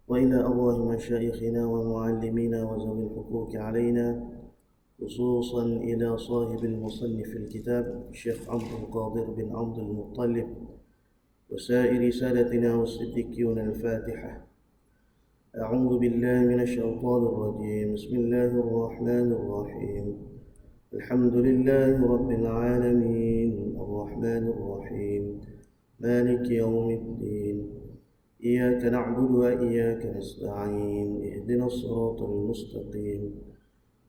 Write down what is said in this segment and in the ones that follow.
وإلى أرواح مشايخنا ومعلمينا وذوي الحقوق علينا، خصوصا إلى صاحب المصنف الكتاب الشيخ عمرو القادر بن عبد المطلب وسائر سادتنا والصديقين. الفاتحة. أعوذ بالله من الشيطان الرجيم. بسم الله الرحمن الرحيم. الحمد لله رب العالمين الرحمن الرحيم مالك يوم الدين، إياك نعبد وإياك نستعين، اهدنا الصراط المستقيم،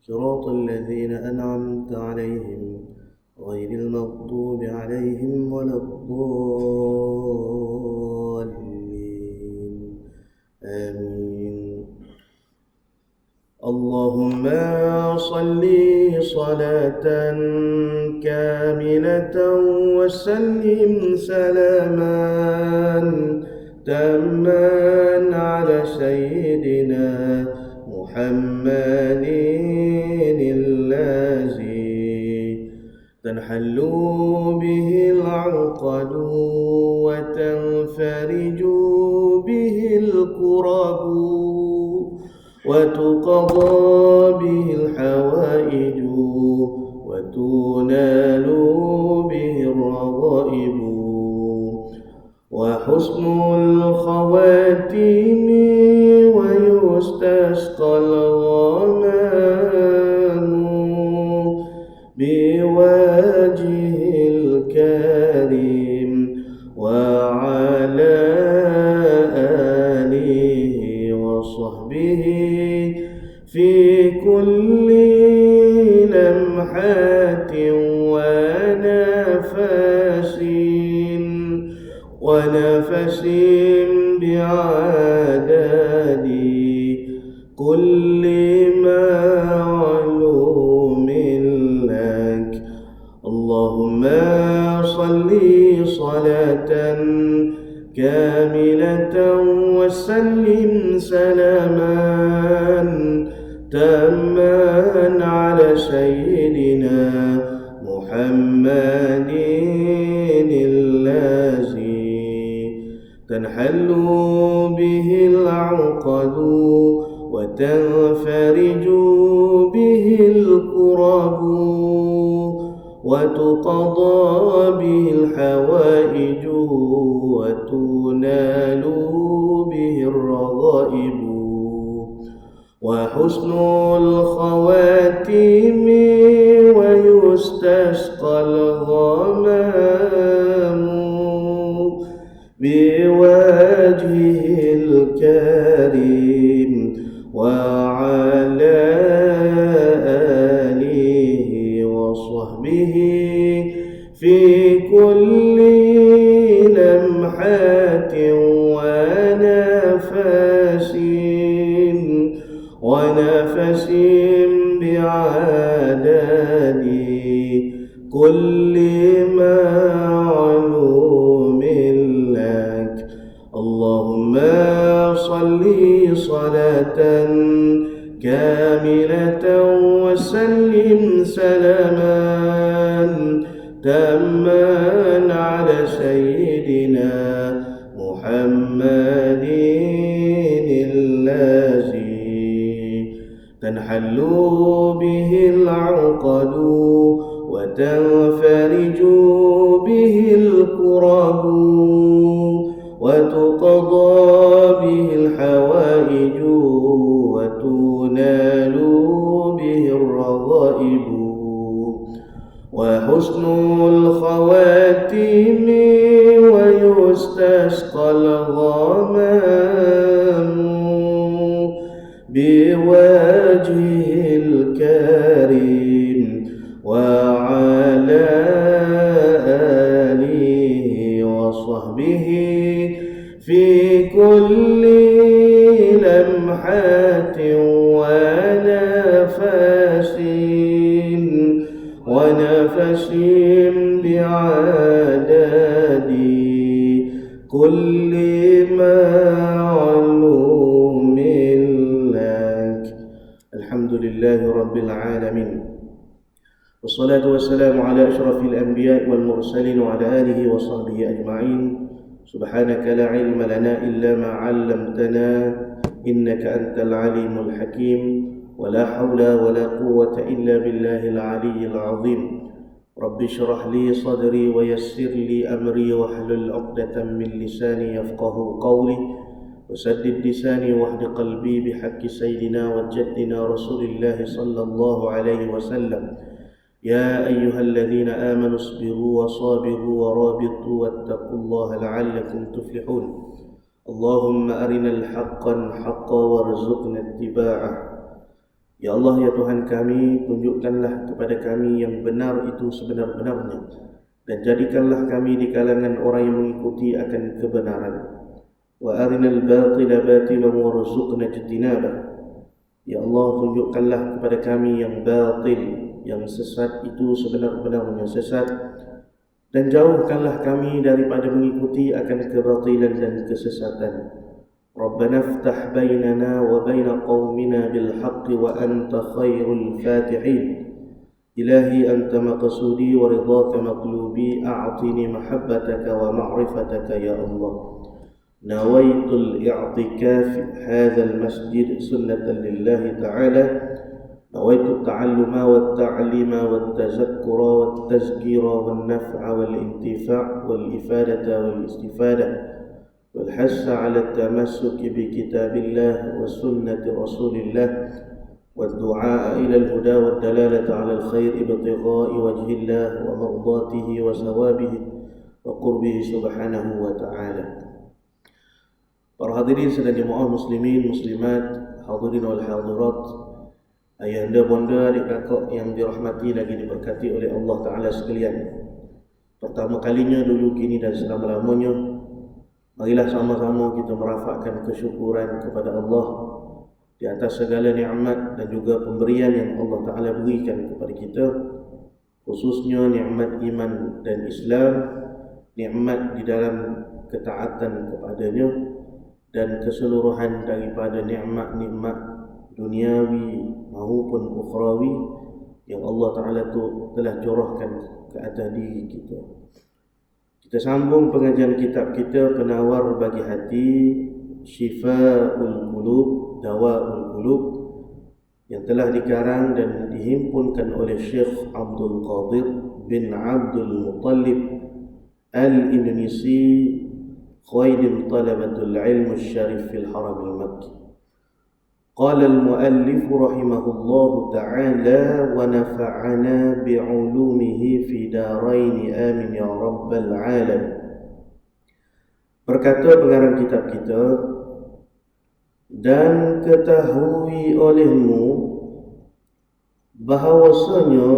صراط الذين أنعمت عليهم غير المغضوب عليهم ولا الضالين، آمين. اللهم صل صلاة كاملة وسلم سلاما تاما على سيدنا محمد الذي تنحل به العقد وتنفرج به الكرب وتقضى به الحوائج وتنال به الرغائب، وحسن الخواتيم ويستسقى الغمام بوجه الكريم وعلى آله وصحبه في كل لمحة ونفس بعدد كل معلوم لك. اللهم صل صلاة كاملة وسلم سلاما تاما على سيدنا محمد الذي تنحل به العقد وتنفرج به الكرب وتقضى به الحوائج وتنال به الرغائب، وحسن الخواتيم ويستسقى الغمام بوجهه الكريم وعلى آله وصحبه في كل لمحة ونفس بعدد كل معلوم لك. اللهم صل صلاة كاملة وسلم سلاما تاما على سيدنا محمد الذي تنحل به العقد وتنفرج به الكرب وتقضى به الحوائج وتنال به الرغائب، وحسن الخواتيم ويستسقى الغمام بوجهه الكريم وعلى آله وصحبه في كل لمحة ونفس بعدد كل معلوم لك. الحمد لله رب العالمين، والصلاة والسلام على أشرف الأنبياء والمرسلين وعلى آله وصحبه أجمعين. سبحانك لا علم لنا إلا ما علمتنا إنك أنت العليم الحكيم ولا حول ولا قوة إلا بالله العلي العظيم رب اشرح لي صدري ويسر لي أمري واحلل عقدة من لساني يفقه قولي وسدد لساني واهد قلبي بحق سيدنا وجدنا رسول الله صلى الله عليه وسلم يا أيها الذين آمنوا اصبروا وصابروا ورابطوا واتقوا الله لعلكم تفلحون اللهم أرنا الحق حقا وارزقنا اتباعه. Ya Allah, ya Tuhan kami, tunjukkanlah kepada kami yang benar itu sebenar-benarnya, dan jadikanlah kami di kalangan orang yang mengikuti akan kebenaran. Wa arinal batila batilan warzuqna ijtinabah. Ya Allah, tunjukkanlah kepada kami yang batil, yang sesat itu sebenar-benarnya sesat, dan jauhkanlah kami daripada mengikuti akan kebatilan dan kesesatan. Rabbana iftah bainana wa baina qaumina bil haqqi wa anta khairul fatihin. Ilahi anta maqsudi wa ridhaka maqlubi, a'tini mahabbataka wa ma'rifataka ya Allah. Nawaitul i'tikaf hadha al masjid sunnatan lillahi ta'ala. Nawaitu at-ta'alluma wat-ta'lima wat-tazakkura wat-tazkira wan-naf'a wal-intifa' wal-ifadata wal-istifada والحث على التمسك بكتاب الله وسنة رسول الله والدعاء إلى الهدى والدلالة على الخير ابتغاء وجه الله ومرضاته وثوابه وقربه سبحانه وتعالى. Para hadirin sedang jemaah muslimin, muslimat, hadirin wal hadirat, ayahanda, bonda, adik kakak yang dirahmati lagi diberkati oleh Allah Ta'ala sekalian. Pertama kalinya, dulu, kini dan selama-lamanya, marilah sama-sama kita merafakkan kesyukuran kepada Allah di atas segala nikmat dan juga pemberian yang Allah Ta'ala berikan kepada kita, khususnya nikmat iman dan Islam, nikmat di dalam ketaatan kepadanya, dan keseluruhan daripada nikmat-nikmat duniawi maupun ukhrawi yang Allah Ta'ala telah curahkan ke atas diri kita. Kita sambung pengajian kitab kita, Penawar Bagi Hati, Syifa'ul Qulub, Dawa'ul Qulub, yang telah dikarang dan dihimpunkan oleh Syekh Abdul Qadir bin Abdul Muttalib Al-Indonesi, Khaidim Talabatul Ilm Syarif fil Haram Al-Makki. Qala al-muallif rahimahullahu ta'ala wa nafa'ana bi'ulumihi fi daraini amin ya rabbal alamin. Berkata pengarang kitab kita, dan ketahui olehmu bahawasanya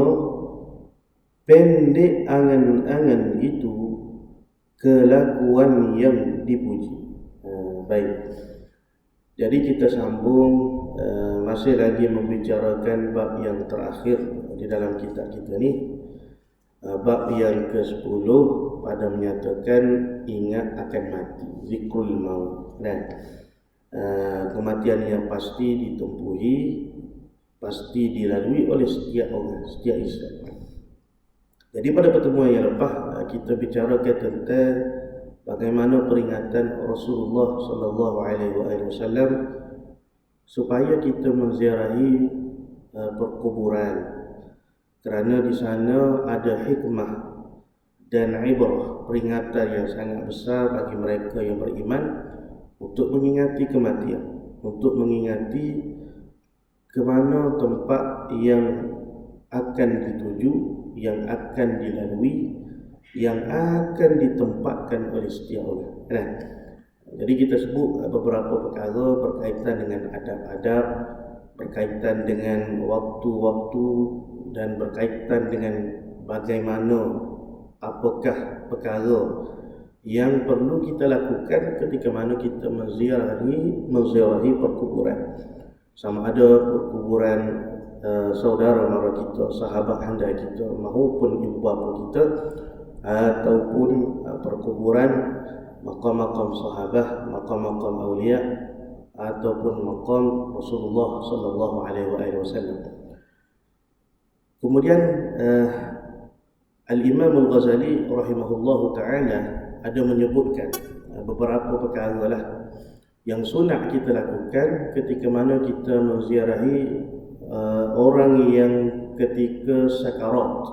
pendek angan-angan itu kelakuan yang dipuji. Baik. Jadi kita sambung, masih lagi membicarakan bab yang terakhir di dalam kitab kita ni, bab yang ke-10 pada menyatakan ingat akan mati, zikrul maut. Dan kematian yang pasti ditempuhi, pasti dilalui oleh setiap orang, setiap insan. Jadi pada pertemuan yang lepas kita bicarakan tentang bagaimana peringatan Rasulullah sallallahu alaihi wasallam supaya kita menziarahi perkuburan, kerana di sana ada hikmah dan ibrah, peringatan yang sangat besar bagi mereka yang beriman untuk mengingati kematian, untuk mengingati ke mana tempat yang akan dituju, yang akan dilalui, yang akan ditempatkan oleh setiap orang. Jadi kita sebut beberapa perkara berkaitan dengan adab-adab, berkaitan dengan waktu-waktu, dan berkaitan dengan bagaimana, apakah perkara yang perlu kita lakukan ketika mana kita menziarahi perkuburan. Sama ada perkuburan saudara mara kita, sahabat anda kita, maupun ibu bapa kita, ataupun perkuburan makam-makam sahabat, makam-makam awliya, ataupun makam Rasulullah sallallahu alaihi wasallam. Kemudian Al-Imam Al-Ghazali rahimahullahu taala ada menyebutkan beberapa perkara lah yang sunat kita lakukan ketika mana kita menziarahi orang yang ketika sakarat.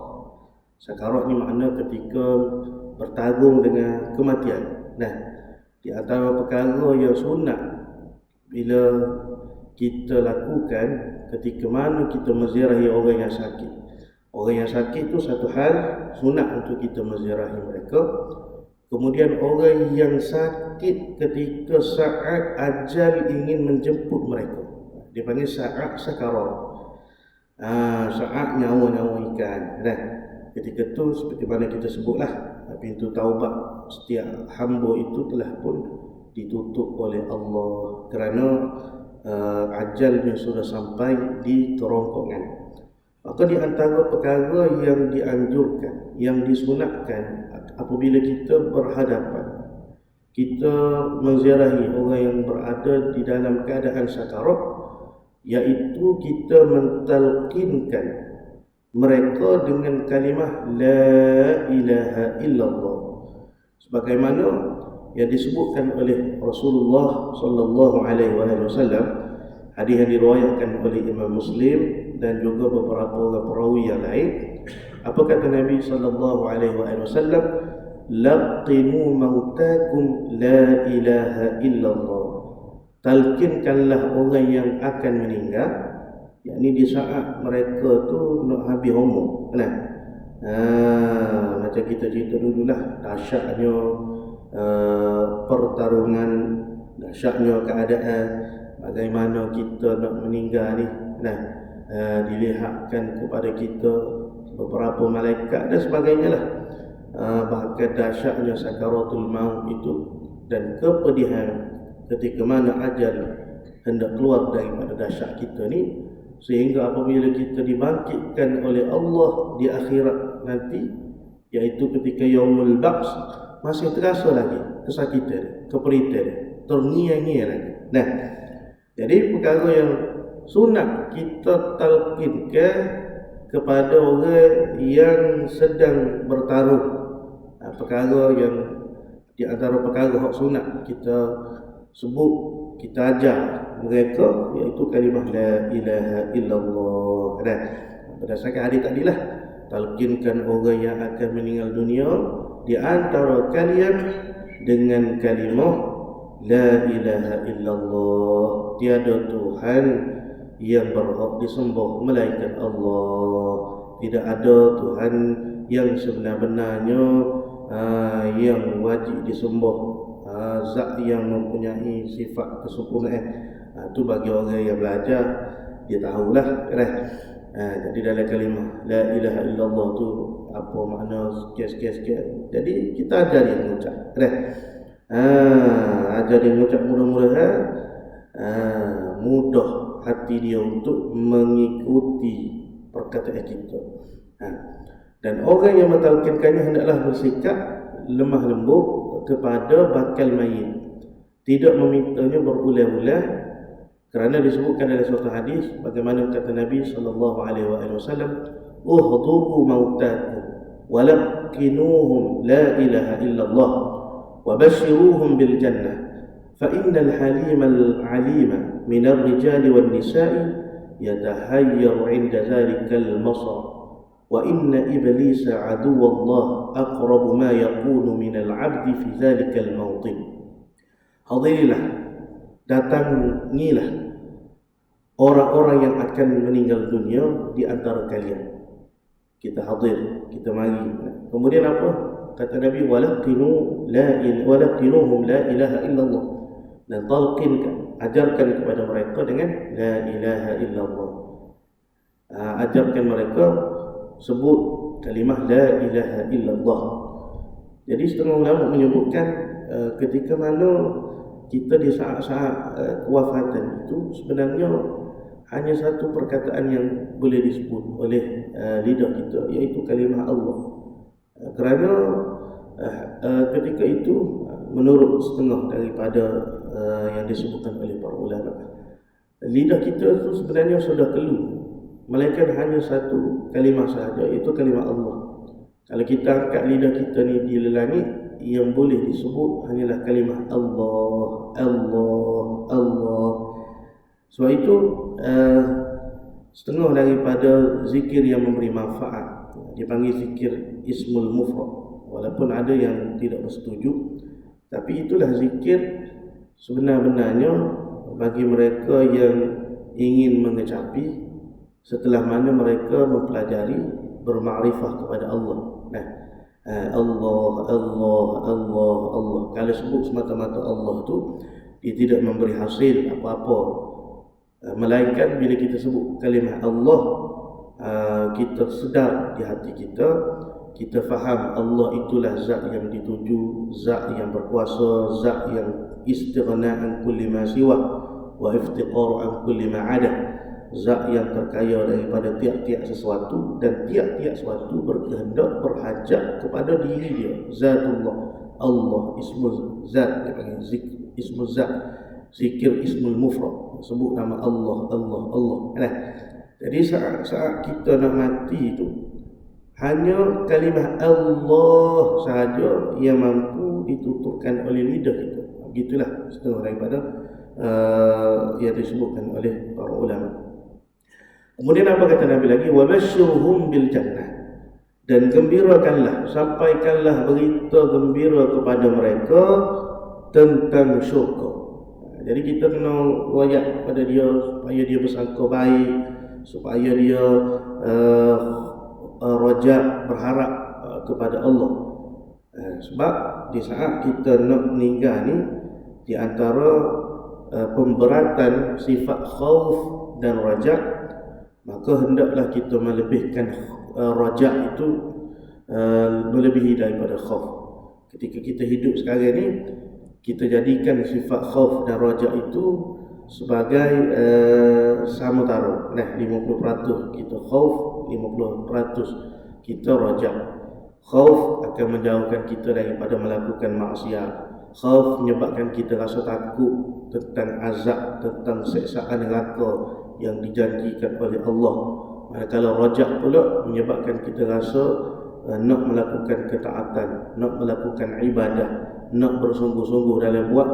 Sakarat ni makna ketika bertarung dengan kematian. Nah, di antara perkara yang sunat bila kita lakukan ketika mana kita menziarahi orang yang sakit. Orang yang sakit itu satu hal sunat untuk kita menziarahi mereka. Kemudian orang yang sakit ketika saat ajal ingin menjemput mereka, dia panggil saat sakarat. Saat nyawa-nyawa ikan. Nah, ketika itu seperti mana kita sebutlah, pintu taubat setiap hamba itu telah pun ditutup oleh Allah kerana ajalnya sudah sampai di kerongkongan. Maka di antara perkara yang dianjurkan, yang disunatkan apabila kita berhadapan, kita menziarahi orang yang berada di dalam keadaan sakarat, iaitu kita mentalqinkan mereka dengan kalimah La ilaha illallah, sebagaimana yang disebutkan oleh Rasulullah sallallahu alaihi wasallam, hadis yang diriwayatkan oleh Imam Muslim dan juga beberapa orang perawi yang lain. Apa kata Nabi sallallahu alaihi wasallam? Laqinu mautakum la ilaha illallah. Talkinkanlah orang yang akan meninggal, yakni di saat mereka tu nak habis umur. Macam kita cerita dululah dahsyatnya pertarungan, dahsyatnya keadaan, bagaimana kita nak meninggal ni. Dilihatkan kepada kita beberapa malaikat dan sebagainya lah. Bahkan dahsyatnya sakaratul maut itu dan kepedihan ketika mana ajal hendak keluar daripada dahsyat kita ni, sehingga apabila kita dibangkitkan oleh Allah di akhirat nanti, iaitu ketika yaumul ba'ts, masih terasa lagi kesakitan, keperitan, terngiang-ngiang lagi. Jadi perkara yang sunat kita talqinkan kepada orang yang sedang bertaruh, perkara yang di antara perkara hak sunat kita sebut, kita ajar mereka, iaitu kalimah La ilaha illallah. Berdasarkan hadis tadilah, talqinkan orang yang akan meninggal dunia di antara kalian dengan kalimah La ilaha illallah, tiada Tuhan yang berhak disembah melainkan Allah, tidak ada Tuhan yang sebenar-benarnya yang wajib disembah, zat yang mempunyai sifat kesempurnaan. Itu bagi orang yang belajar, dia tahulah. Jadi dalam kalimah La ilaha illallah tu apa makna sikit-sikit. Jadi kita ajar dia mengucap. Ajar dia mengucap, mudah-mudahan mudah hati dia untuk mengikuti perkataan kita. Dan orang yang mentalkinkannya hendaklah bersikap lemah lembut kepada bakal mayit, tidak memintanya berulang-ulang, kerana disebutkan dalam suatu hadis bagaimana kata Nabi sallallahu alaihi wasallam, uhduru mautakum walaqinuhum la ilaha illallah wa bashiruhum bil jannah fa innal halimal alima minar rijali wan nisa'i yatahayyaru 'inda zalikal masar wa inna iblisa aduwallah aqrabu ma yakunu minal 'abdi fi zalikal mawtin. Hadirilah, datangilah orang-orang yang akan meninggal dunia di antara kalian. Kita hadir, kita mari. Kemudian apa? Kata Nabi, walaqinuhum la ilaha illallah, dan talqinkan, ajarkan kepada mereka dengan la ilaha illallah. Ajarkan mereka sebut kalimah la ilaha illallah. Jadi setengah ulama menyebutkan ketika mana kita di saat-saat kewafatan itu sebenarnya hanya satu perkataan yang boleh disebut oleh lidah kita, iaitu kalimah Allah. Kerana ketika itu menurut setengah daripada yang disebutkan oleh para ulama, lidah kita itu sebenarnya sudah keluh, melainkan hanya satu kalimah sahaja, iaitu kalimah Allah. Kalau kita angkat lidah kita ni di langit, yang boleh disebut hanyalah kalimah Allah, Allah, Allah. Sebab itu setengah daripada zikir yang memberi manfaat dipanggil zikir ismul mufrad, walaupun ada yang tidak bersetuju, tapi itulah zikir sebenar-benarnya bagi mereka yang ingin mengecapi setelah mana mereka mempelajari bermakrifah kepada Allah. Allah, Allah, Allah, Allah. Kalau sebut semata-mata Allah tu, dia tidak memberi hasil apa-apa. Melainkan bila kita sebut kalimah Allah, kita sedar di hati kita, kita faham Allah itulah zat yang dituju, zat yang berkuasa, zat yang istighna an kulli ma siwa wa iftiqar an kulli ma ada, zat yang terkaya daripada tiap-tiap sesuatu dan tiap-tiap sesuatu berkehendak berhajat kepada diri dia. Zatullah, Allah, ismul zat, dipanggil ismul zat, zikir ismul mufrad, sebut nama Allah, Allah, Allah. Jadi saat kita nak mati itu, hanya kalimah Allah sahaja yang mampu dituturkan oleh lidah kita. Begitulah setengah daripada yang disebutkan oleh para ulama. Kemudian apa kata Nabi lagi? Wabashshirhum bil jannah, dan gembirakanlah, sampaikanlah berita gembira kepada mereka tentang syurga. Jadi kita kena royak pada dia supaya dia bersangka baik, supaya dia rajak berharap kepada Allah. Sebab di saat kita nak meninggal ni, di antara pemberatan sifat khauf dan rajak, maka hendaklah kita melebihkan rajak itu melebihi daripada khauf. Ketika kita hidup sekarang ni, kita jadikan sifat khauf dan rajak itu sebagai sama taruh. 50% kita khauf, 50% kita rajak. Khauf akan menjauhkan kita daripada melakukan maksiat. Khauf menyebabkan kita rasa takut tentang azab, tentang siksaan neraka yang dijanjikan oleh Allah. Manakala rajak pula menyebabkan kita rasa nak melakukan ketaatan, nak melakukan ibadah, nak bersungguh-sungguh dalam buat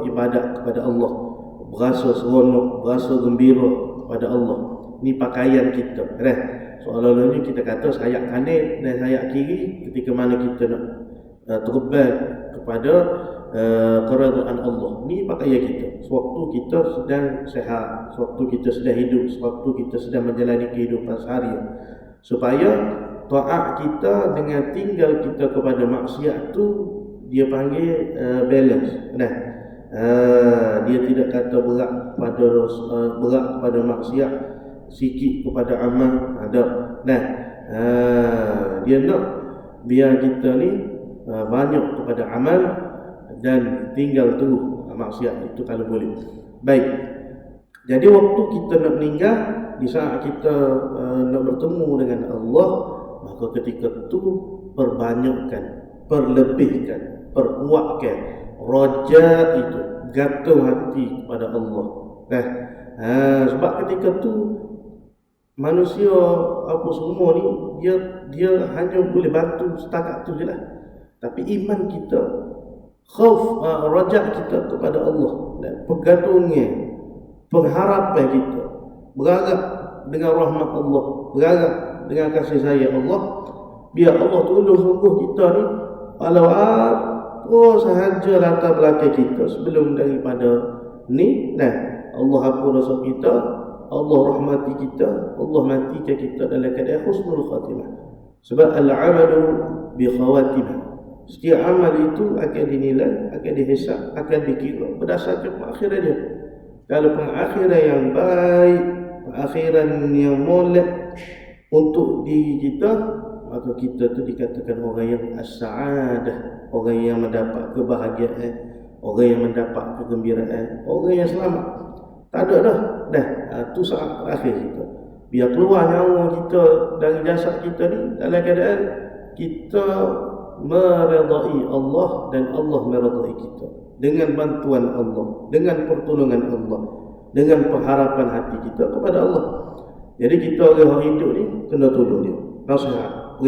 ibadat kepada Allah, berasa seronok, berasa gembira kepada Allah. Ni pakaian kita. Seolah-olahnya kita kata sayap kanan dan sayap kiri ketika mana kita nak terbang kepada keredaan Allah. Ni pakaian kita sewaktu kita sedang sehat, sewaktu kita sedang hidup, sewaktu kita sedang menjalani kehidupan seharian. Supaya taat kita dengan tinggal kita kepada maksiat tu dia panggil balance. Dia tidak kata berat kepada maksiat, sikit kepada amal, ada. Dia nak biar kita ni banyak kepada amal dan tinggal terus maksiat itu kalau boleh. Baik. Jadi waktu kita nak meninggal, di saat kita nak bertemu dengan Allah, maka ketika itu perbanyakkan, perlebihkan, perkuatkan raja itu, gantung hati kepada Allah. Sebab ketika itu manusia apa semua ni dia hanya boleh bantu setakat tu je lah. Tapi iman kita, khauf, raja kita kepada Allah, pergantungnya, pengharapan kita berharap dengan rahmat Allah, berharap dengan kasih sayang Allah, biar Allah tolong sungguh kita ni walau apa sahaja latar belakang kita sebelum daripada ni. Allah hapus dosa kita, Allah rahmati kita, Allah matikan kita dalam keadaan husnul khatimah. Sebab al-amalu bi khawatimah, setiap amal itu akan dinilai, akan dihisab, akan dikira berdasarkan perakhiran dia. Kalau perakhiran yang baik, perakhiran yang molek untuk diri kita, maka kita tu dikatakan orang yang as-sa'adah, orang yang mendapat kebahagiaan, orang yang mendapat kegembiraan, orang yang selamat. Tak ada dah. Tu saat terakhir kita. Biar keluar nyawa kita dari jasad kita ni dalam keadaan kita meredai Allah dan Allah meredai kita, dengan bantuan Allah, dengan pertolongan Allah, dengan pengharapan hati kita kepada Allah. Jadi kita orang hidup ni kena tolong dia, nasihat,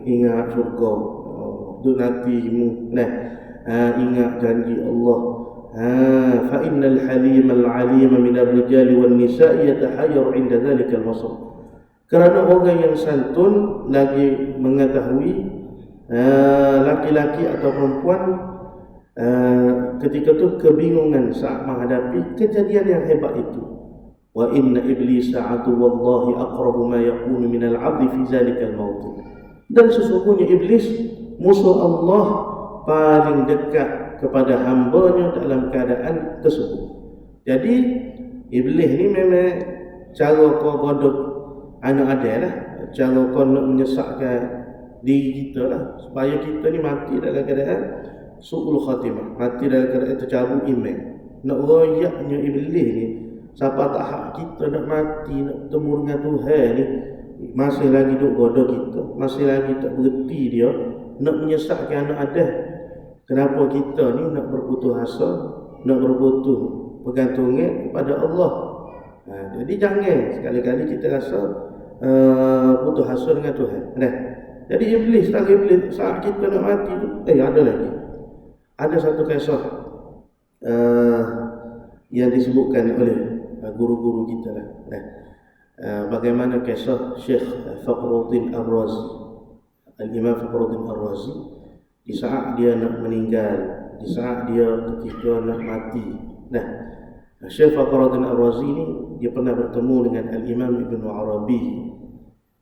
ingat syurga, duk nantimu. Ingat janji Allah. Fa innal halim al-alim min ar-rijal wan nisa'i yatahayyaru 'inda dhalika al-wasf. Kerana orang yang santun lagi mengetahui laki-laki atau perempuan ketika itu kebingungan saat menghadapi kejadian yang hebat itu. Wa inna iblisa aduwallahi aqrabu ma yakunu minal 'abdi fi zalikal mawtin. Dan sesungguhnya iblis musuh Allah paling dekat kepada hamba-Nya dalam keadaan tersebut. Jadi iblis ni memang cara kau godok anak ada lah, cara kau nak menyesatkan diri kita lah, supaya kita ni mati dalam keadaan su'ul khatimah, mati dalam keadaan tercabut iman. Nak royaknya iblis ni, siapa tak hak kita nak mati, nak bertemu dengan Tuhan ni, masih lagi duk godok kita, masih lagi tak berhenti dia nak menyesatkan anak ada. Kenapa kita ni nak berputus asa, nak berputus pergantungan kepada Allah. Jadi jangan sekali-kali kita rasa putus asa dengan Tuhan. Jadi iblis saat kita nak mati tu, ada lagi. Ada satu kisah yang disebutkan oleh guru-guru kita lah. Bagaimana kisah Syekh Fakhruddin Ar-Razi, Al-Imam Fakhruddin Ar-Razi, di saat dia nak meninggal, di saat dia ketika nak mati. Syekh Fakhruddin Ar-Razi ni dia pernah bertemu dengan Al-Imam Ibn Arabi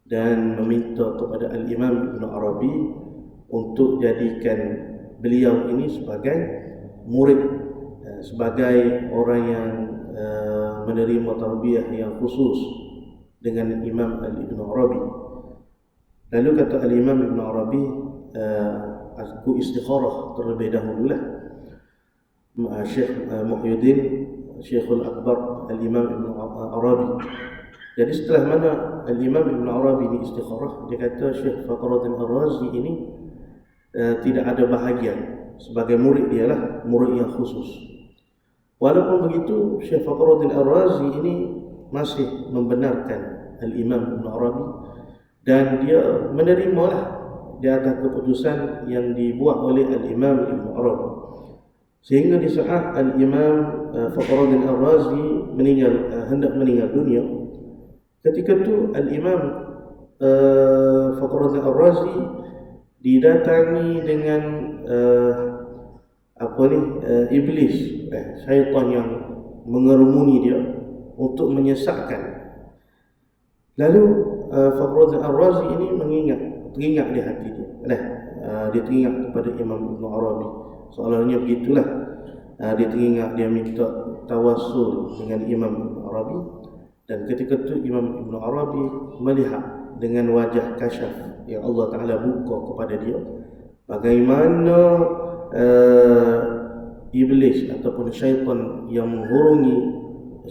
dan meminta kepada Al-Imam Ibn Arabi untuk jadikan beliau ini sebagai murid, sebagai orang yang menerima tarbiyah yang khusus dengan Imam Ibn Arabi. Lalu kata Al-Imam Ibn Arabi, aku istikharah terlebih dahulu lah. Syekh Muhyiddin, Syekhul Akbar Al-Imam Ibn Arabi. Jadi setelah mana Al-Imam Ibn Arabi ini istikharah, dia kata Syekh Fakhruddin Ar-Razi ini tidak ada bahagian sebagai murid dia lah, murid yang khusus. Walaupun begitu, Syekh Fakhruddin Ar-Razi ini masih membenarkan Al-Imam Ibn Arabi dan dia menerima lah di atas keputusan yang dibuat oleh Al-Imam Ibn Arabi. Sehingga di saat Al-Imam Fakhruddin Ar-Razi hendak meninggal dunia, ketika itu Al-Imam Fakhruddin Ar-Razi didatangi dengan iblis, syaitan yang mengerumuni dia untuk menyesatkan. Lalu Fakhruddin Ar-Razi ini teringat di hati dia. Dia teringat kepada Imam Ibn Arabi. Soalnya begitulah. Dia teringat, dia minta tawassul dengan Imam Ibn Arabi. Dan ketika itu Imam Ibn Arabi melihat dengan wajah kasyaf yang Allah Ta'ala buka kepada dia, bagaimana iblis ataupun syaitan yang menghurungi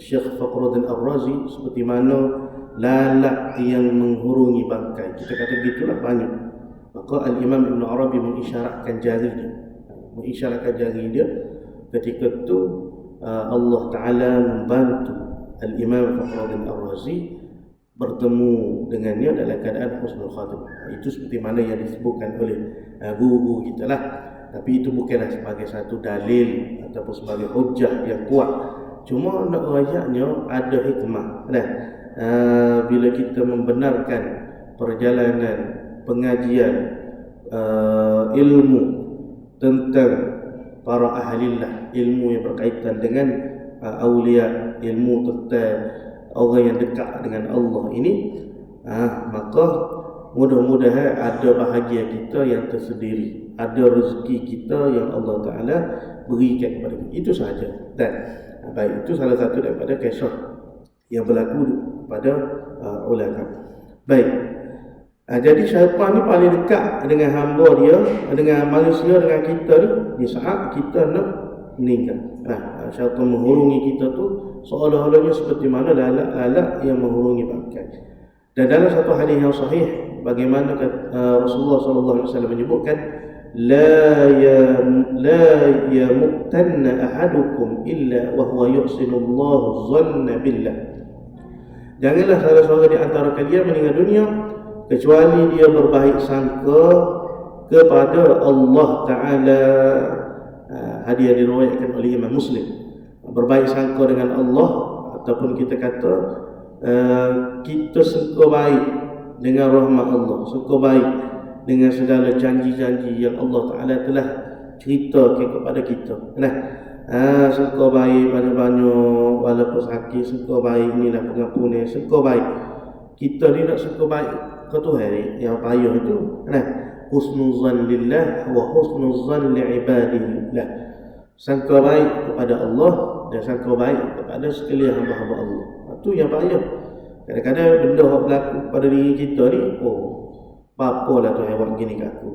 Syekh Fakhruddin Ar-Razi seperti mana lalat yang menghurungi bangkai. Kita kata begitulah banyak. Maka Al-Imam Ibn Arabi mengisyaratkan jari dia. Ketika itu Allah Ta'ala membantu Al-Imam Fakhruddin Ar-Razi bertemu dengannya dalam keadaan husnul khatimah. Itu seperti mana yang disebutkan oleh guru kita lah. Tapi itu bukanlah sebagai satu dalil ataupun sebagai hujah yang kuat. Cuma nak rajaknya ada hikmah. Bila kita membenarkan perjalanan pengajian ilmu tentang para ahlilah, ilmu yang berkaitan dengan awliya, ilmu tentang orang yang dekat dengan Allah ini, maka mudah-mudahan ada bahagia kita yang tersendiri, ada rezeki kita yang Allah Ta'ala berikan kepada kita. Itu sahaja. Dan baik, itu salah satu daripada kisah yang berlaku pada ulama. Baik, jadi syaitan ni paling dekat dengan hamba dia, dengan manusia, dengan kita ni di saat kita nak meninggal. Syaitan menghurungi kita tu seolah-olahnya seperti mana lalat yang menghurungi bangkai. Dan dalam satu hadis yang sahih, bagaimana Rasulullah SAW menyebutkan, la yamutanna ahadukum illa wa huwa yuhsinullahu dhanna billah. Janganlah salah seorang di antara kalian meninggal dunia kecuali dia berbaik sangka kepada Allah Ta'ala. Hadis yang diriwayatkan oleh Imam Muslim. Berbaik sangka dengan Allah, ataupun kita kata kita sangka baik dengan rahmat Allah, sangka baik dengan segala janji-janji yang Allah Ta'ala telah ceritakan kepada kita. Sangka baik banyak-banyak walaupun sakit, sangka baik inilah pengampunan, sangka baik. Kita ni nak sangka baik ke Tuhan yang payah itu. Husnul zan lillah wa husnul zan li'ibadillah. Sangka baik kepada Allah dan sangka baik kepada sekalian hamba-hamba Allah. Itu yang payah. Kadang-kadang benda yang berlaku pada diri kita ni, apa-apalah Tuhan buat gini kat aku.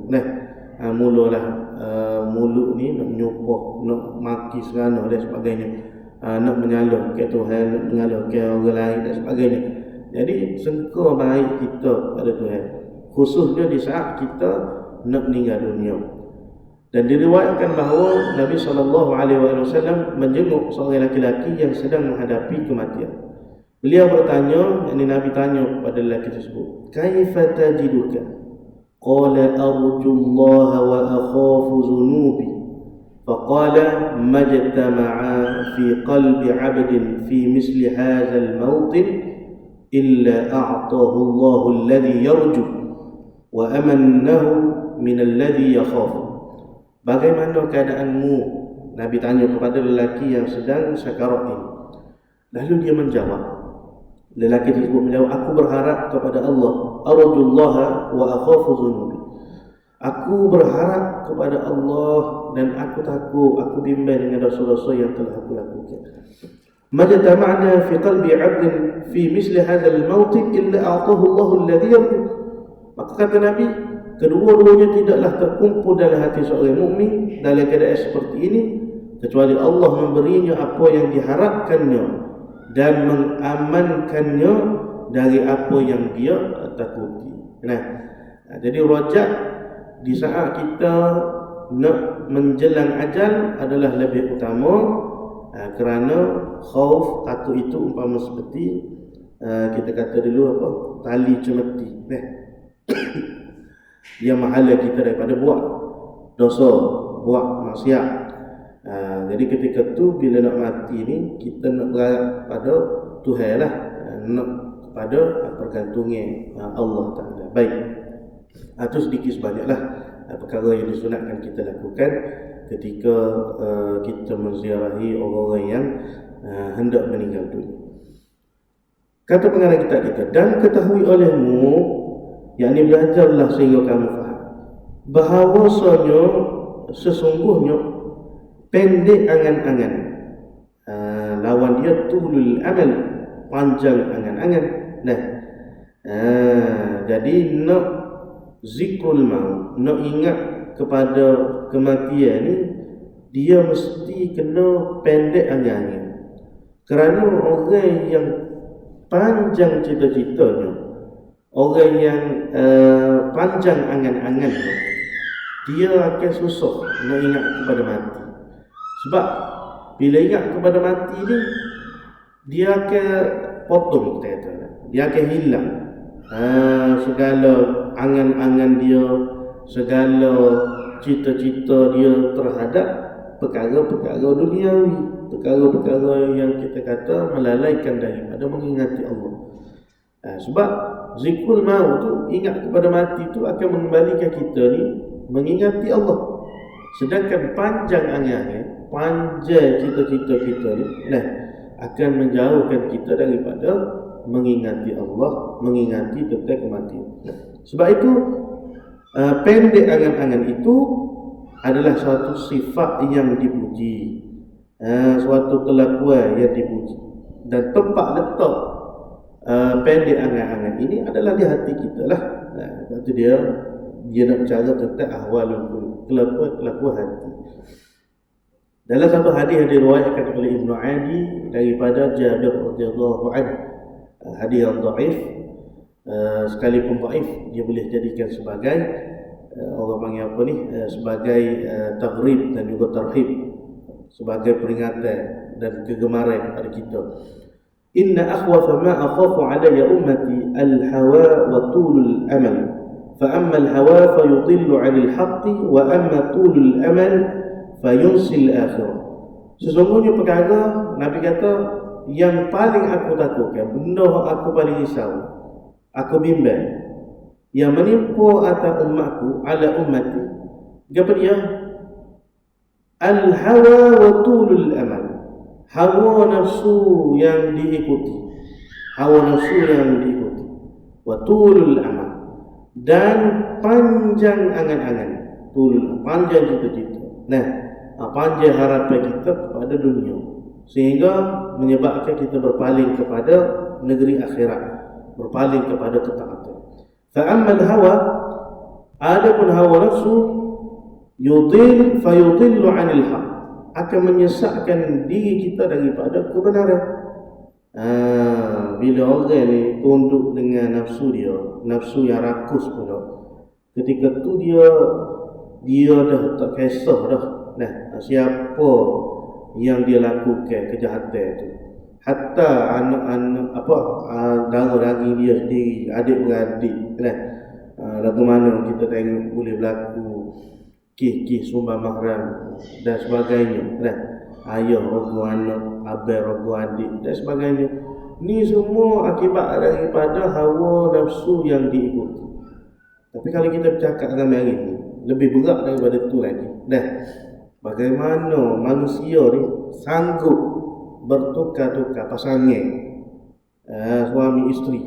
Mulalah mulut ni nak menyumpah, nak maki serana dan sebagainya, nak menyalahkan Tuhan, nak menyalahkan orang lain dan sebagainya. Jadi sangka baik kita pada Tuhan, khususnya di saat kita nak meninggal dunia. Dan diriwayatkan bahawa Nabi SAW menjenguk seorang lelaki yang sedang menghadapi kematian. Beliau bertanya, yakni Nabi tanya kepada lelaki tersebut, "Kaifa tajiduka?" Qala arju Allah wa akhafu dhunubi. Faqala majtama'a fi qalbi 'abdin fi misli hadzal mawtin illa a'tahu Allah alladhi yarju wa amannahu min alladhi yakhafu. Bagaimana keadaanmu? Nabi tanya kepada lelaki yang sedang sakarat ini. Lalu dia menjawab. Lelaki tersebut menjawab, "Aku berharap kepada Allah. Arjullaha wa akhafu dhunubi." Aku berharap kepada Allah dan aku takut, aku bimbang dengan dosa-dosa yang telah aku lakukan. Majtama'na fi qalbi 'abdin fi misli hadzal maut illa a'tahu Allah alladhi yarju. Maka kata Nabi, kedua-duanya tidaklah terkumpul dalam hati seorang mukmin dalam keadaan seperti ini kecuali Allah memberinya apa yang diharapkannya dan mengamankannya dari apa yang dia takuti. Jadi rajak di saat kita nak menjelang ajal adalah lebih utama, kerana khauf, takut itu umpama seperti kita kata dulu apa, tali cemeti. Dia menghalang kita daripada buat dosa, buat maksiat. Jadi ketika tu bila nak mati ni, kita nak berharap pada Tuhan lah, nak pada pergantungan Allah Ta'ala. Baik, itu sedikit sebanyaklah perkara yang disunatkan kita lakukan ketika kita menziarahi orang-orang yang hendak meninggal dunia. Kata pengarang kitab kita, dan ketahui olehmu, yakni belajarlah sehingga kamu faham, bahawasanya sesungguhnya pendek angan-angan, lawan dia tulul amal, panjang angan-angan. Jadi nak zikrul maut, nak ingat kepada kematian ni, dia mesti kena pendek angan-angan. Kerana orang yang panjang cita-citanya, orang yang panjang angan-angan, dia akan susah nak ingat kepada mati. Sebab bila ingat kepada mati ni, dia akan potong, kita kata, dia akan hilang segala angan-angan dia, segala cita-cita dia terhadap perkara-perkara duniawi, perkara-perkara yang kita kata melalaikan daripada mengingati Allah. Sebab zikrul maut tu, ingat kepada mati tu akan mengembalikan kita ni mengingati Allah. Sedangkan panjang angan-angan, panjang cita-cita kita ni akan menjauhkan kita daripada mengingati Allah, mengingati tentang kematian. Sebab itu pendek angan-angan itu adalah suatu sifat yang dipuji, suatu kelakuan yang dipuji. Dan tempat letak pendek angan-angan ini adalah di hati kita lah. Itu dia nak bicara tentang ahwalul qulub, kelakuan hati. Dalam satu hadis yang diriwayatkan oleh Ibnu Adi daripada Jabir radhiyallahu anhu, hadis yang dhaif, sekalipun dhaif dia boleh jadikan sebagai orang panggil apa ni, sebagai taghrib dan juga tarhib, sebagai peringatan dan kegemaran kepada kita. Inna akhwafa ma akhafu alayya ummati al-hawa wa tulul amal, فأما الهوى فيضل عن الحق وأما طول الأمل فينسي الآخرة. Sesungguhnya perkara Nabi kata yang paling aku takutkan, benda aku paling risau, aku bimbang, yang menimpa atas umatku, ala ummati, apa dia? Al-hawa wa tulul amal. Hawa nafsu yang diikuti, hawa nafsu yang diikuti, wa tulul amal, dan panjang angan-angan, tulul, panjang cita-cita. Nah, panjang harapan kita kepada dunia, sehingga menyebabkan kita berpaling kepada negeri akhirat, berpaling kepada ketaatan. Fa'ammal hawa, adapun hawa nafsu, fayudillu 'anil haq, akan menyesatkan diri kita daripada kebenaran. Bila orang ni tunduk dengan nafsu dia, nafsu yang rakus pula, ketika tu dia dah tak kisah dah. Nah, siapa yang dia lakukan kejahatan itu, hatta anak-anak darah daging dia sendiri, adik-beradik, nah, lagu mana kita tengok boleh berlaku kes sumbang mahram dan sebagainya, nah, ayah rogo anak, abang rogo adik dan sebagainya. Ni semua akibat daripada hawa nafsu yang diikuti. Tapi kalau kita bercakap dalam hari ini, lebih berat daripada itu lagi. Dah, bagaimana manusia ni sanggup bertukar-tukar pasangan, suami isteri,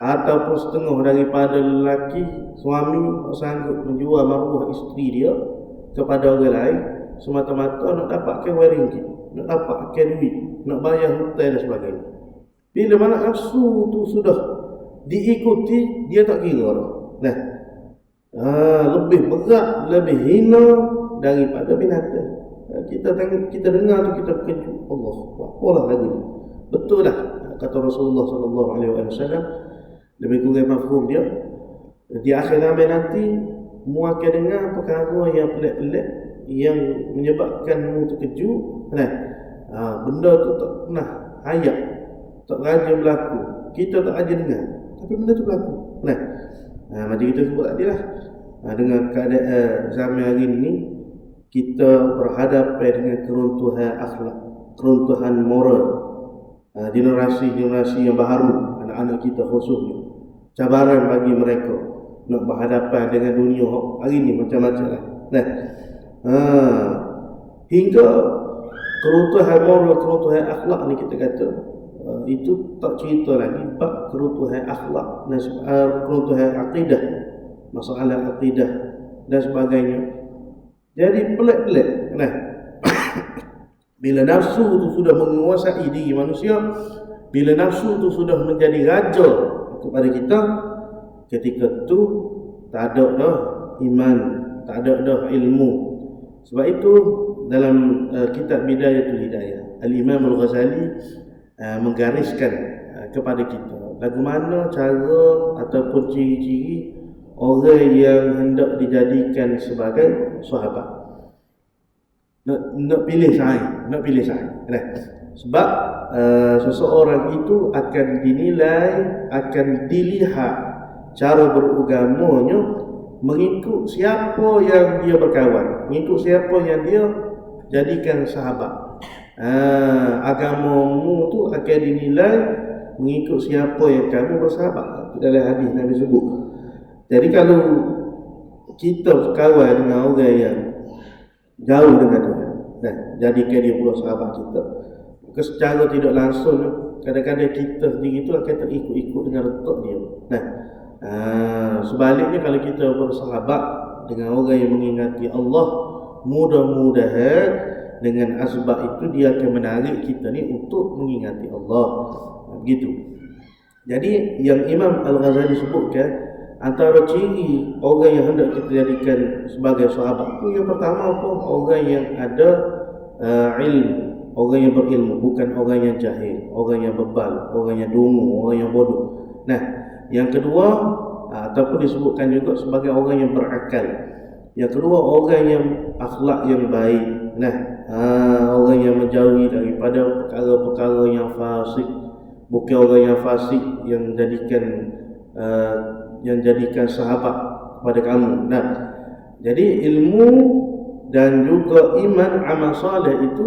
ataupun setengah daripada lelaki, suami sanggup menjual maruah isteri dia kepada orang lain semata-mata nak dapatkan wang ringgit, nak dapatkan duit, nak bayar hutang dan sebagainya. Bila mana nafsu tu sudah diikuti, dia tak kira dah. Nah, lebih berat, lebih hina daripada binatang. Kita dengar tu kita terkejut. Allah, apalah lagu ni. Betul lah kata Rasulullah sallallahu alaihi wasallam, lebih kurang mafhum dia. Di akhir zaman nanti mu akan dengar perkara yang pelik-pelik yang menyebabkanmu terkejut. Nah, benda tu tak pernah hayat, tak raja berlaku, kita tak aja dengar, tapi benda tu berlaku. Nah, macam kita sebut tadi lah, dengan keadaan zaman hari ini, kita berhadapan dengan keruntuhan akhlak, keruntuhan moral, generasi-generasi yang baru, anak-anak kita khususnya, cabaran bagi mereka nak berhadapan dengan dunia hari ini macam-macam lah. Nah, hingga keruntuhan moral, keruntuhan akhlak ni kita kata, itu tak cerita lagi bab keruntuhan akhlak dan keruntuhan akidah, masalah akidah dan sebagainya. Jadi pelik-pelik. Nah, bila nafsu itu sudah menguasai diri manusia, bila nafsu itu sudah menjadi raja kepada kita, ketika itu tak ada dah iman, tak ada dah ilmu. Sebab itu dalam kitab Bidayatul Hidayah, Al-Imam Al-Ghazali menggariskan kepada kita bagaimana cara ataupun ciri-ciri orang yang hendak dijadikan sebagai sahabat. Nak pilih saya. Nah, sebab seseorang itu akan dinilai, akan dilihat cara berugamanya mengikut siapa yang dia berkawan, mengikut siapa yang dia jadikan sahabat. Agamamu tu akan dinilai mengikut siapa yang kamu bersahabat. Dalam hadis Nabi sebut. Jadi kalau kita berkawan dengan orang yang jauh dengan Tuhan, nah, jadikan dia pula sahabat kita, maka secara tidak langsung kadang-kadang kita sendiri itu akan terikut-ikut dengan retak dia. Nah, sebaliknya kalau kita bersahabat dengan orang yang mengingati Allah, mudah-mudahan dengan asbab itu dia akan menarik kita ni untuk mengingati Allah. Begitu. Jadi yang Imam Al-Ghazali sebutkan, antara ciri orang yang hendak kita jadikan sebagai sahabat itu, yang pertama apa? Orang yang ada ilmu, orang yang berilmu, bukan orang yang jahil, orang yang bebal, orang yang dungu, orang yang bodoh. Nah, yang kedua, ataupun disebutkan juga sebagai orang yang berakal. Yang kedua, orang yang akhlak yang baik. Nah, orang yang menjauhi daripada perkara-perkara yang fasik, bukan orang yang fasik yang jadikan yang jadikan sahabat kepada kamu. Nah, jadi ilmu dan juga iman amal soleh itu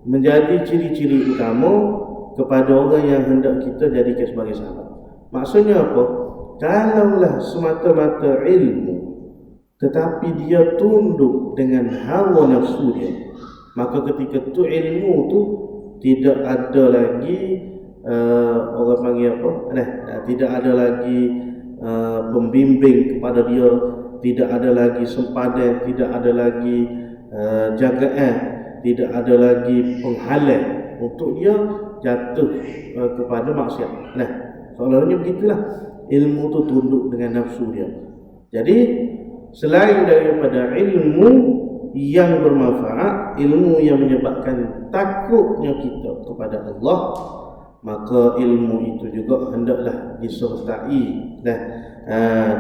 menjadi ciri-ciri utama kepada orang yang hendak kita jadikan sebagai sahabat. Maksudnya apa? Kalaulah semata-mata ilmu tetapi dia tunduk dengan hawa nafsu dia, maka ketika tu ilmu tu tidak ada lagi orang panggil apa? Tidak ada lagi pembimbing kepada dia, tidak ada lagi sempadan, tidak ada lagi jagaan, tidak ada lagi penghalang untuk dia jatuh kepada maksiat. Nah, soalnya begitulah, ilmu tu tunduk dengan nafsu dia. Jadi selain daripada ilmu yang bermanfaat, ilmu yang menyebabkan takutnya kita kepada Allah, maka ilmu itu juga hendaklah disertai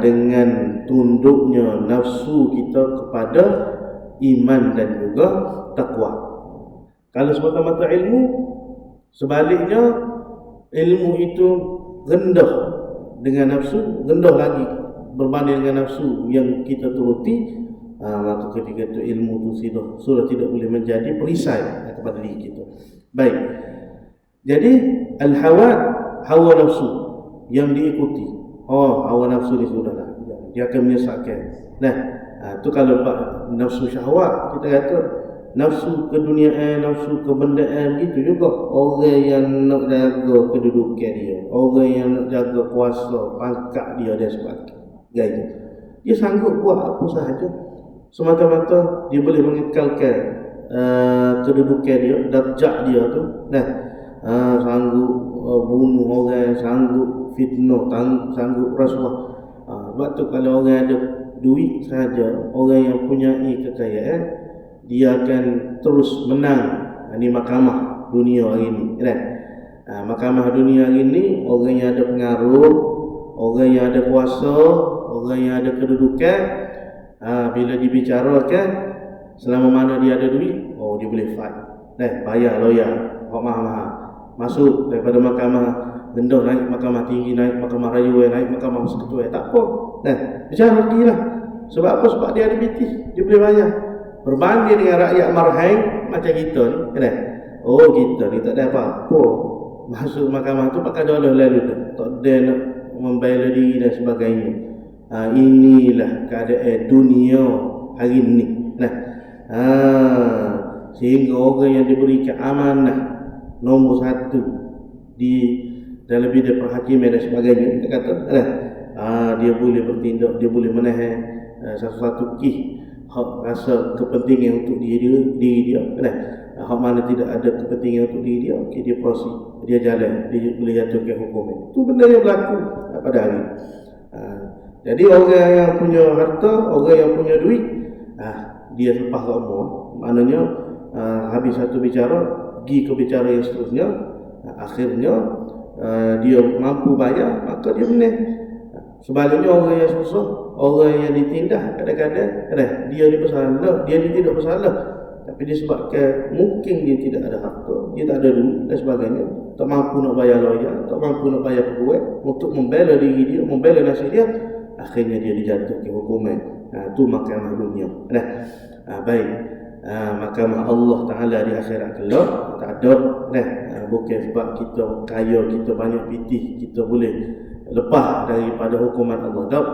dengan tunduknya nafsu kita kepada iman dan juga takwa. Kalau semata-mata ilmu, sebaliknya ilmu itu rendah dengan nafsu, rendah lagi berbanding dengan nafsu yang kita turuti, maka ketika itu ilmu itu sudah tidak boleh menjadi perisai kepada diri kita. Baik, jadi hawa nafsu yang diikuti, hawa nafsu ni sudahlah, dia akan menyesatkan. Nah, itu kalau nafsu syahwat, kita kata nafsu keduniaan, nafsu kebendaan, gitu juga orang yang nak jaga kedudukan dia, orang yang nak jaga kuasa, pangkat dia dan sebagainya. Dia sanggup buat apa sahaja semata-mata dia boleh mengekalkan kedudukan dia, darjat dia tu. Nah, sanggup bunuh orang, sanggup fitnah, sanggup rasuah. Sebab tu kalau orang ada duit sahaja, orang yang punya kekayaan, dia akan terus menang di mahkamah dunia hari ini. Mahkamah dunia hari ini, orang yang ada pengaruh, orang yang ada kuasa, orang yang ada kedudukan, bila dibicarakan, selama mana dia ada duit, dia boleh fight. Bayar lawyer, mahal-mahal, masuk daripada mahkamah rendah naik mahkamah tinggi, naik mahkamah rayuan, naik mahkamah persekutuan, tak apa. Bicara lagi lah. Sebab apa? Sebab dia ada BT, dia boleh bayar. Berbanding dengan rakyat marhain macam kita ni, kita ni tak ada apa-apa, masuk mahkamah tu pakai dolar lalu tu, tak ada nak membela diri dan sebagainya. Inilah keadaan dunia hari ini. Sehingga orang yang diberikan amanah nombor satu di dalam bidang perhakiman dan sebagainya, kita kata dia boleh bertindak, dia boleh menahan satu-satu hak rasa kepentingan untuk diri dia. Hak mana tidak ada kepentingan untuk diri dia, dia proses, dia jalan, dia boleh jatuhkan hukum. Itu benda yang berlaku pada hari ini. Jadi orang yang punya harta, orang yang punya duit, dia lepas umur, maknanya habis satu bicara, pergi ke bicara yang seterusnya, akhirnya dia mampu bayar, maka dia menang. Sebaliknya orang yang susah, orang yang ditindas, kadang-kadang dia ni bersalah, dia ni tidak bersalah, tapi disebabkan mungkin dia tidak ada harta, dia tak ada duit dan sebagainya, tak mampu nak bayar lawyer, tak mampu nak bayar pegawai untuk membela diri dia, membela nasib dia, akhirnya dia dijatuhkan hukuman. Itu mahkamah dunia. Baik, mahkamah Allah Ta'ala di akhirat kelak tak ada. Bukan sebab kita kaya, kita banyak pitih, kita boleh lepas daripada hukuman Allah, tak.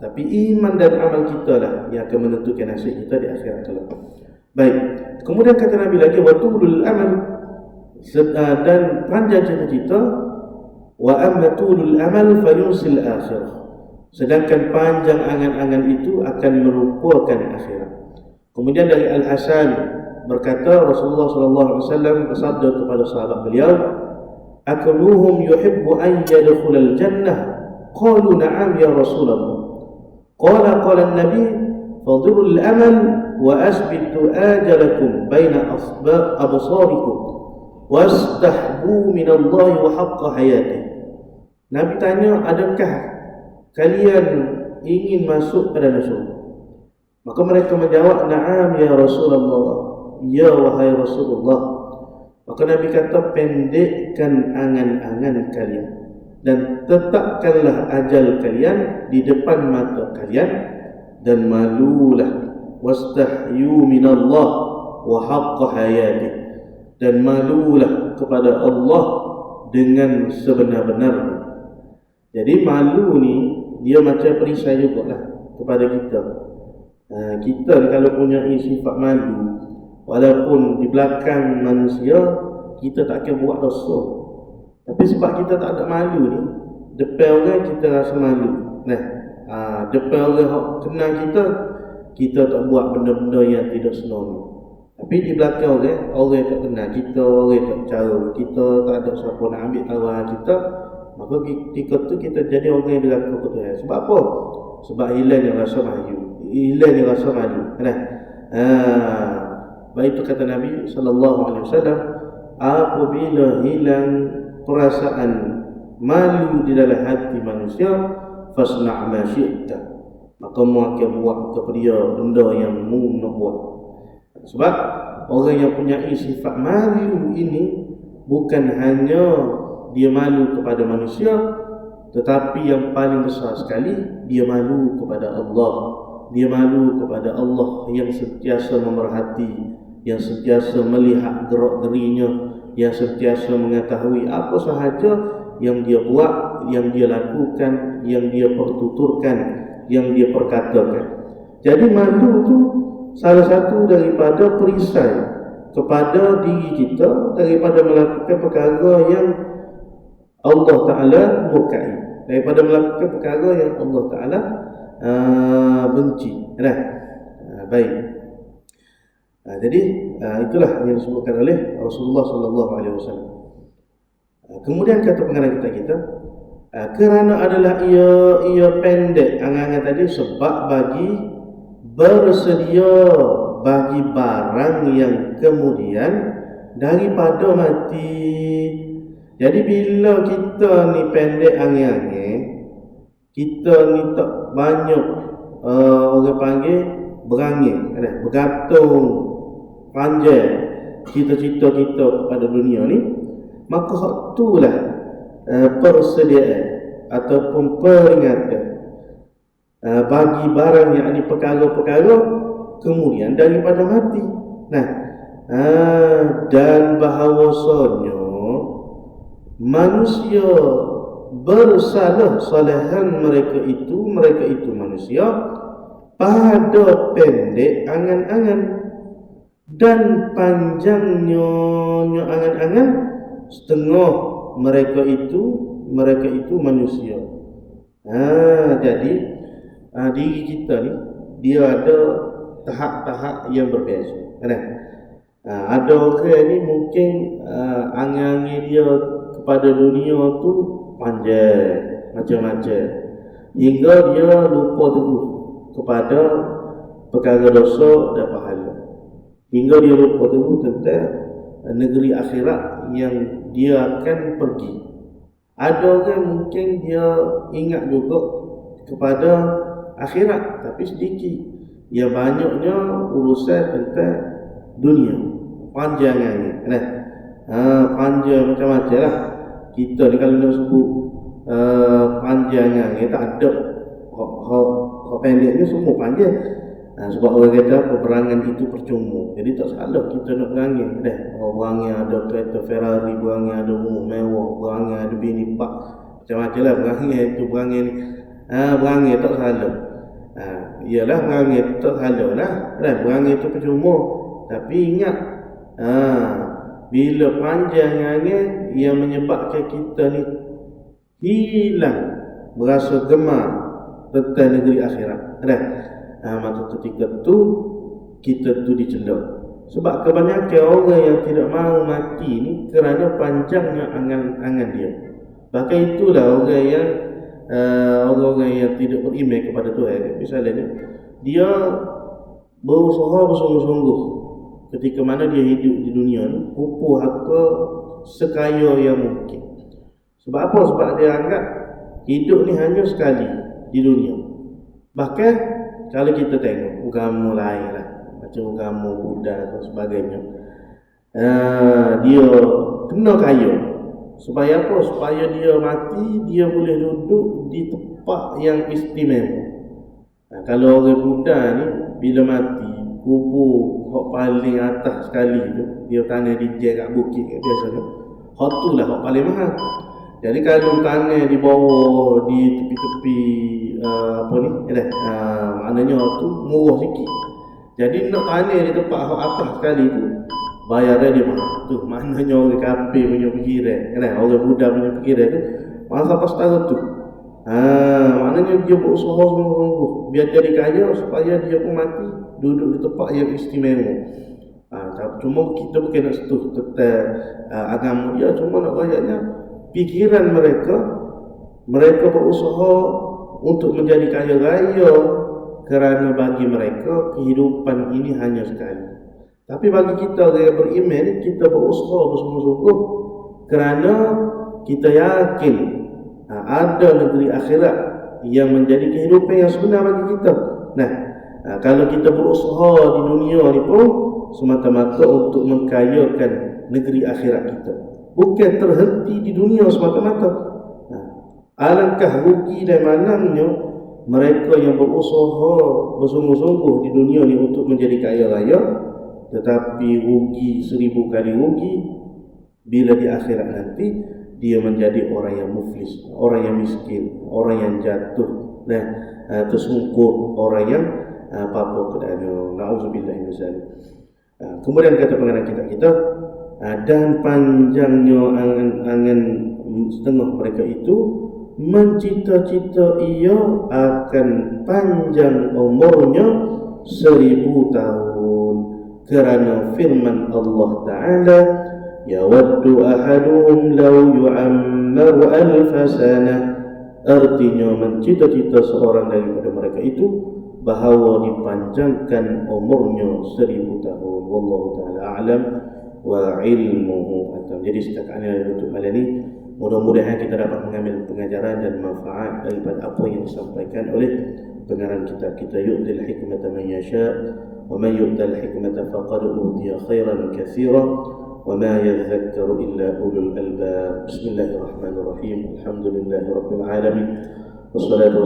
Tapi iman dan amal kita lah yang akan menentukan nasib kita di akhirat kelak. Baik, kemudian kata Nabi lagi, wa tulul amal, dan panjang cita-cita, wa amma tulul amal fayunsil akhirah, sedangkan panjang angan-angan itu akan merupakan akhirat. Kemudian dari Al-Hasan berkata, Rasulullah SAW bersabda kepada sahabat beliau, akluhum yuhibbu an yadkhulal jannah, qalu na'am ya Rasulullah, qala an-nabi fadhilul amal wa asbitu ajalakum baina absarikum wastahbu minallahi wa haqqa hayatih. Nabi tanya, adakah kalian ingin masuk ke dalam syurga? Maka mereka menjawab, na'am ya Rasulullah, ya wahai Rasulullah. Maka Nabi kata, pendekkan angan-angan kalian, dan tetapkanlah ajal kalian di depan mata kalian, dan malulah wastahyu minallah wa haqqa hayatih, dan malulah kepada Allah dengan sebenar-benarnya. Jadi malu ni dia macam perisai jugalah kepada kita. Kita ni kalau punya sifat malu, walaupun di belakang manusia kita tak akan buat dosa, tapi sebab kita tak ada malu ni, depan orang kita rasa malu. Depan orang kenal kita tak buat benda-benda yang tidak senonoh. Tapi di belakang orang tak kenal kita, orang tak cara kita, tak ada siapa nak ambil tawaran kita, maka ketika tu kita jadi orang yang diraka ke Tuhan. Sebab apa? Sebab hilangnya rasa malu, hilangnya rasa malu. Baik itu kata Nabi SAW, apabila hilang perasaan malu di dalam hati manusia, fasna' ma syi'ta, maka mu akan buat kepada dia benda yang mu nak buat. Sebab orang yang punya sifat malu ini bukan hanya dia malu kepada manusia, tetapi yang paling besar sekali dia malu kepada Allah. Dia malu kepada Allah yang sentiasa memerhati, yang sentiasa melihat gerak-gerinya, yang sentiasa mengetahui apa sahaja yang dia buat, yang dia lakukan, yang dia pertuturkan, yang dia perkatakan. Jadi malu tu salah satu daripada perisai kepada diri kita daripada melakukan perkara yang Allah Ta'ala murkai, daripada melakukan perkara yang Allah Ta'ala benci. Baik. Jadi itulah yang disebutkan oleh Rasulullah SAW. Kemudian kata pengarang kita, kerana adalah ia pendek angan-angan tadi, sebab bagi bersedia bagi barang yang kemudian daripada mati. Jadi bila kita ni pendek angan-angan, kita ni tak banyak orang panggil berangin, bergantung panjang cita-cita kita kepada dunia ni, maka itulah persediaan ataupun peringatan bagi barang yang ini perkara-perkara kemudian daripada mati. Dan bahawasanya manusia bersalah-salahan mereka itu manusia pada pendek angan-angan dan panjangnya angan-angan setengah mereka itu manusia. Jadi diri kita ni dia ada tahap-tahap yang berbeza. Ada orang ni mungkin angan-angan dia kepada dunia tu panjang macam-macam, hingga dia lupa terus kepada perkara dosa dan pahala, hingga dia lupa terus tentang negeri akhirat yang dia akan pergi. Ada orang mungkin dia ingat juga kepada akhirat tapi sedikit, yang banyaknya urusan tentang dunia, panjangannya. Panjang macam-macam lah. Kita ni kalau nak sebut panjangannya tak ada. Hak pendek ni semua panjang. Sebab orang kata peperangan itu percuma. Jadi tak salah kita nak berangin. Berangin ada kereta Ferrari, berangin ada rumah mewah, berangin ada bini pak, macam-macam lah berangin itu, berangin ni. Berangin tak salah. Iyalah berangin tak salah lah. Berangin itu percuma. Tapi ingat, bila panjang angin yang menyebabkan kita ni hilang berasa gemar tentang negeri akhirat. Maka ketika tu kita tu dicela. Sebab kebanyakan orang yang tidak mahu mati ni kerana panjangnya angan-angan dia. Bahkan itulah orang-orang yang tidak beriman kepada Tuhan. Misalnya dia berusaha bersungguh-sungguh ketika mana dia hidup di dunia ni, kumpul harta sekaya yang mungkin. Sebab apa? Sebab dia anggap hidup ni hanya sekali di dunia. Bahkan kalau kita tengok agama lain lah, macam agama Buddha dan sebagainya, dia kena kaya, Supaya apa? Supaya dia mati, dia boleh duduk di tempat yang istimewa. Kalau orang Buddha ni bila mati, kubur hak paling atas sekali tu, dia tanah di kat bukit biasanya. Hak tu lah hak paling mahal. Jadi kalau tanah di bawah, di tepi-tepi maknanya tu murah sikit. Jadi nak tanah di tempat hak atas sekali tu, bayarnya dia mahal. Tu maknanya orang kafir punya fikiran, orang Buddha punya fikiran tu mahal sampai setara tu. Maknanya dia berusaha sungguh-sungguh biar jadi kaya supaya dia pun mati duduk di tempat yang istimewa. Cuma kita bukan nak setuh tentang agama dia, cuma nak rakyatnya fikiran mereka berusaha untuk menjadi kaya raya kerana bagi mereka kehidupan ini hanya sekali. Tapi bagi kita yang beriman, kita berusaha bersungguh-sungguh kerana kita yakin ada negeri akhirat yang menjadi kehidupan yang sebenar bagi kita. Kalau kita berusaha di dunia ni pun semata-mata untuk mengkayakan negeri akhirat kita, bukan terhenti di dunia semata-mata. Alangkah rugi dan malangnya mereka yang berusaha bersungguh-sungguh di dunia ni untuk menjadi kaya raya, tetapi rugi 1000 kali rugi bila di akhirat nanti dia menjadi orang yang muflis, orang yang miskin, orang yang jatuh tersungkur, orang yang apa-apa keadaan. Na'udzubillah min zalik. Kemudian kata pengarang kita, dan panjangnya angan-angan setengah mereka itu mencita-cita ia akan panjang umurnya 1000 tahun kerana firman Allah Ta'ala, yawaddu ahaduhum law yu'ammaru alfa sanah. Artinya mencita-cita seorang daripada mereka itu bahawa dipanjangkan umurnya 1000 tahun. Wallahu ta'ala a'lam wa ilmuhu atam. Jadi setakat ini untuk malam ini, mudah-mudahan kita dapat mengambil pengajaran dan manfaat daripada apa yang disampaikan oleh pengarang kita yu'til hikmata man yasha' wa man yu'tal hikmata faqad utiya khairan katsira wa ma yadhakkaru illa ulul albab. Bismillahirrahmanirrahim. Alhamdulillahirabbil alamin. Wassalatu